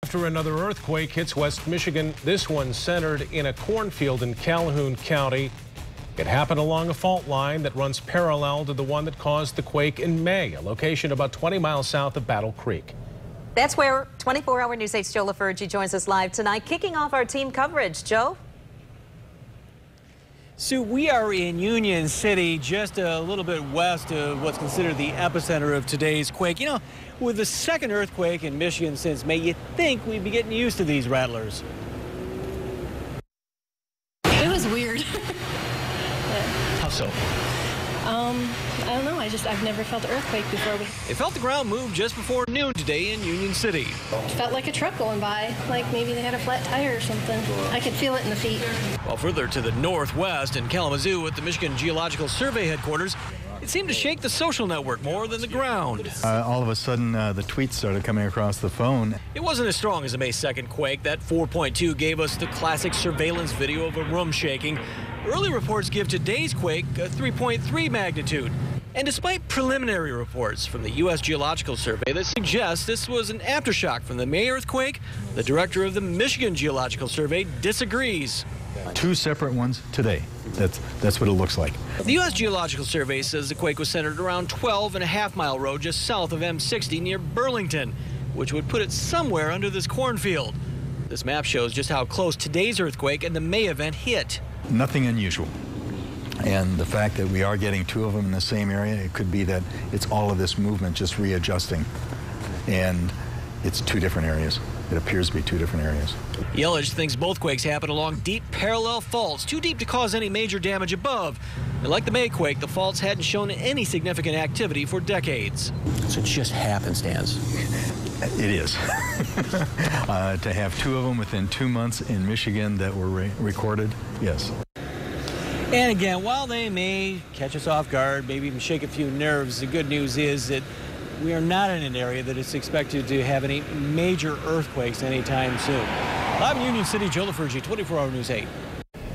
After another earthquake hits West Michigan, this one centered in a cornfield in Calhoun County. It happened along a fault line that runs parallel to the one that caused the quake in May, a location about 20 miles south of Battle Creek. That's where 24-hour News 8's Joe LaFurgey joins us live tonight, kicking off our team coverage. Joe? Sue, we are in Union City, just a little bit west of what's considered the epicenter of today's quake. You know, with the second earthquake in Michigan since May, you'd think we'd be getting used to these rattlers. It was weird. How so? I don't know. I've never felt an earthquake before. They felt the ground move just before noon today in Union City. It felt like a truck going by, like maybe they had a flat tire or something. I could feel it in the feet. While further to the northwest in Kalamazoo at the Michigan Geological Survey headquarters, it seemed to shake the social network more than the ground. All of a sudden, the tweets started coming across the phone. It wasn't as strong as the May 2nd quake. That 4.2 gave us the classic surveillance video of a room shaking. Early reports give today's quake a 3.3 magnitude. And despite preliminary reports from the U.S. Geological Survey that suggest this was an aftershock from the May earthquake, the director of the Michigan Geological Survey disagrees. Two separate ones today. That's what it looks like. The U.S. Geological Survey says the quake was centered around 12.5-mile road just south of M60 near Burlington, which would put it somewhere under this cornfield. This map shows just how close today's earthquake and the May event hit. Nothing unusual. And the fact that we are getting two of them in the same area, it could be that it's all of this movement just readjusting. And it's two different areas. It appears to be two different areas. Yelich thinks both quakes happen along deep parallel faults, too deep to cause any major damage above. And like the May quake, the faults hadn't shown any significant activity for decades. So it's just happenstance. It is. To have two of them within 2 months in Michigan that were recorded, yes. And again, while they may catch us off guard, maybe even shake a few nerves, the good news is that we are not in an area that is expected to have any major earthquakes anytime soon. Live in Union City, Joe LaFurgey, 24-hour News 8.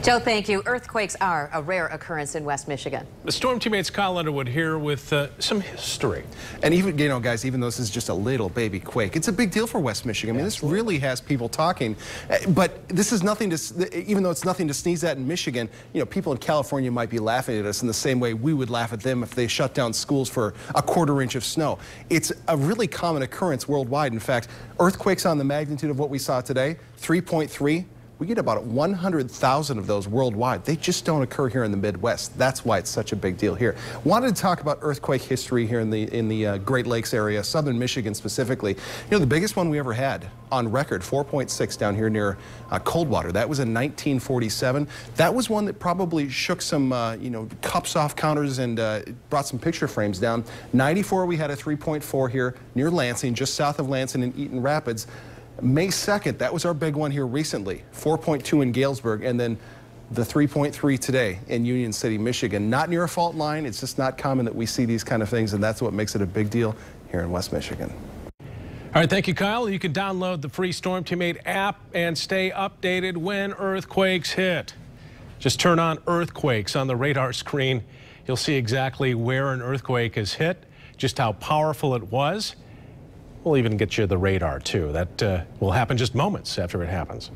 Joe, thank you. Earthquakes are a rare occurrence in West Michigan. The Storm Teammates Kyle Underwood here with some history. And even, you know, guys, even though this is just a little baby quake, it's a big deal for West Michigan. I mean, this really has people talking. But this is nothing to, even though it's nothing to sneeze at in Michigan, you know, people in California might be laughing at us in the same way we would laugh at them if they shut down schools for a quarter-inch of snow. It's a really common occurrence worldwide. In fact, earthquakes on the magnitude of what we saw today, 3.3, we get about 100,000 of those worldwide. They just don't occur here in the Midwest. That's why it's such a big deal here. Wanted to talk about earthquake history here in the Great Lakes area, southern Michigan specifically. You know, the biggest one we ever had on record, 4.6 down here near Coldwater. That was in 1947. That was one that probably shook some, you know, cups off counters and brought some picture frames down. 94, we had a 3.4 here near Lansing, just south of Lansing in Eaton Rapids. May 2nd, that was our big one here recently, 4.2 in Galesburg, and then the 3.3 today in Union City, Michigan. Not near a fault line. It's just not common that we see these kind of things, and that's what makes it a big deal here in West Michigan. All right, thank you, Kyle. You can download the free Storm Teammate app and stay updated when earthquakes hit. Just turn on earthquakes on the radar screen. You'll see exactly where an earthquake has hit, just how powerful it was. We'll even get you the radar, too. That will happen just moments after it happens.